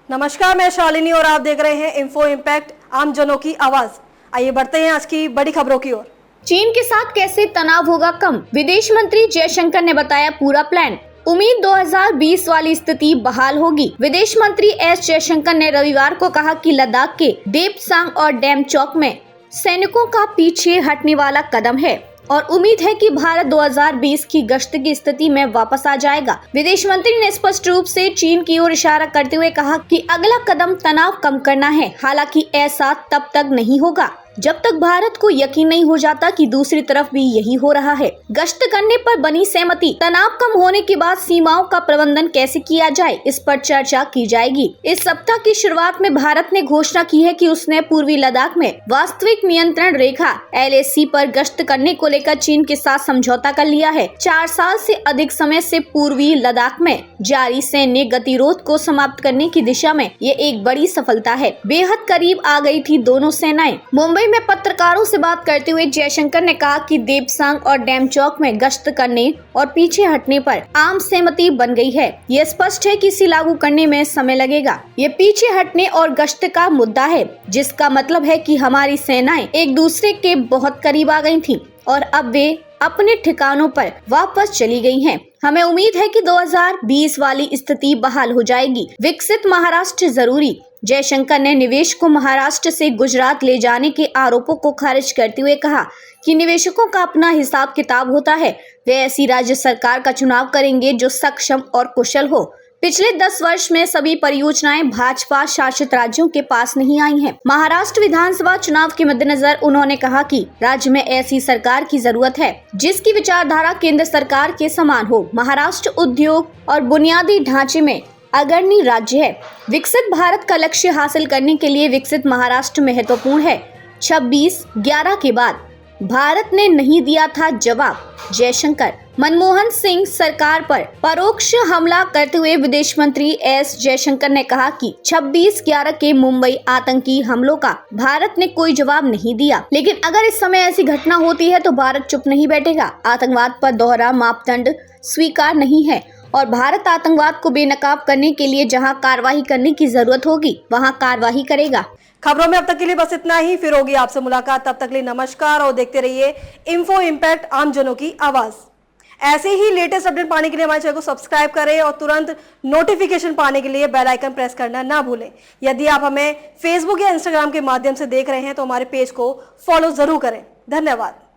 नमस्कार, मैं शालिनी और आप देख रहे हैं इन्फो इम्पैक्ट, आम जनों की आवाज। आइए बढ़ते हैं आज की बड़ी खबरों की ओर। चीन के साथ कैसे तनाव होगा कम, विदेश मंत्री जयशंकर ने बताया पूरा प्लान। उम्मीद 2020 वाली स्थिति बहाल होगी। विदेश मंत्री एस जयशंकर ने रविवार को कहा कि लद्दाख के देपसांग और डेमचौक में सैनिकों का पीछे हटने वाला कदम है और उम्मीद है कि भारत 2020 की गश्त की स्थिति में वापस आ जाएगा। विदेश मंत्री ने स्पष्ट रूप से चीन की ओर इशारा करते हुए कहा कि अगला कदम तनाव कम करना है। हालांकि ऐसा तब तक नहीं होगा जब तक भारत को यकीन नहीं हो जाता कि दूसरी तरफ भी यही हो रहा है। गश्त करने पर बनी सहमति, तनाव कम होने के बाद सीमाओं का प्रबंधन कैसे किया जाए, इस पर चर्चा की जाएगी। इस सप्ताह की शुरुआत में भारत ने घोषणा की है कि उसने पूर्वी लद्दाख में वास्तविक नियंत्रण रेखा LAC पर गश्त करने को लेकर चीन के साथ समझौता कर लिया है। 4 साल से अधिक समय से पूर्वी लद्दाख में जारी सैन्य गतिरोध को समाप्त करने की दिशा में ये एक बड़ी सफलता है। बेहद करीब आ गई थी दोनों सेनाएं। मुंबई में पत्रकारों से बात करते हुए जयशंकर ने कहा कि देपसांग और डेमचौक में गश्त करने और पीछे हटने पर आम सहमति बन गई है। ये स्पष्ट है कि इसे लागू करने में समय लगेगा। ये पीछे हटने और गश्त का मुद्दा है, जिसका मतलब है कि हमारी सेनाएं एक दूसरे के बहुत करीब आ गई थीं और अब वे अपने ठिकानों पर वापस चली गई हैं। हमें उम्मीद है कि 2020 वाली स्थिति बहाल हो जाएगी। विकसित महाराष्ट्र जरूरी, जयशंकर ने निवेश को महाराष्ट्र से गुजरात ले जाने के आरोपों को खारिज करते हुए कहा कि निवेशकों का अपना हिसाब किताब होता है। वे ऐसी राज्य सरकार का चुनाव करेंगे जो सक्षम और कुशल हो। पिछले 10 वर्ष में सभी परियोजनाएं भाजपा शासित राज्यों के पास नहीं आई हैं। महाराष्ट्र विधानसभा चुनाव के मद्देनजर उन्होंने कहा कि राज्य में ऐसी सरकार की जरूरत है जिसकी विचारधारा केंद्र सरकार के समान हो। महाराष्ट्र उद्योग और बुनियादी ढांचे में अग्रणी राज्य है। विकसित भारत का लक्ष्य हासिल करने के लिए विकसित महाराष्ट्र महत्वपूर्ण है। 26/11 के बाद भारत ने नहीं दिया था जवाब, जयशंकर। मनमोहन सिंह सरकार पर परोक्ष हमला करते हुए विदेश मंत्री एस जयशंकर ने कहा कि 26/11 के मुंबई आतंकी हमलों का भारत ने कोई जवाब नहीं दिया, लेकिन अगर इस समय ऐसी घटना होती है तो भारत चुप नहीं बैठेगा। आतंकवाद पर दोहरा मापदंड स्वीकार नहीं है और भारत आतंकवाद को बेनकाब करने के लिए जहां कार्रवाई करने की जरूरत होगी वहां कार्रवाई करेगा। खबरों में अब तक के लिए बस इतना ही। फिर होगी आपसे मुलाकात, तब तक के लिए नमस्कार और देखते रहिए इन्फो इम्पैक्ट, आम जनों की आवाज। ऐसे ही लेटेस्ट अपडेट पाने के लिए हमारे चैनल को सब्सक्राइब करें और तुरंत नोटिफिकेशन पाने के लिए बेल आइकन प्रेस करना ना भूलें। यदि आप हमें फेसबुक या इंस्टाग्राम के माध्यम से देख रहे हैं तो हमारे पेज को फॉलो जरूर करें। धन्यवाद।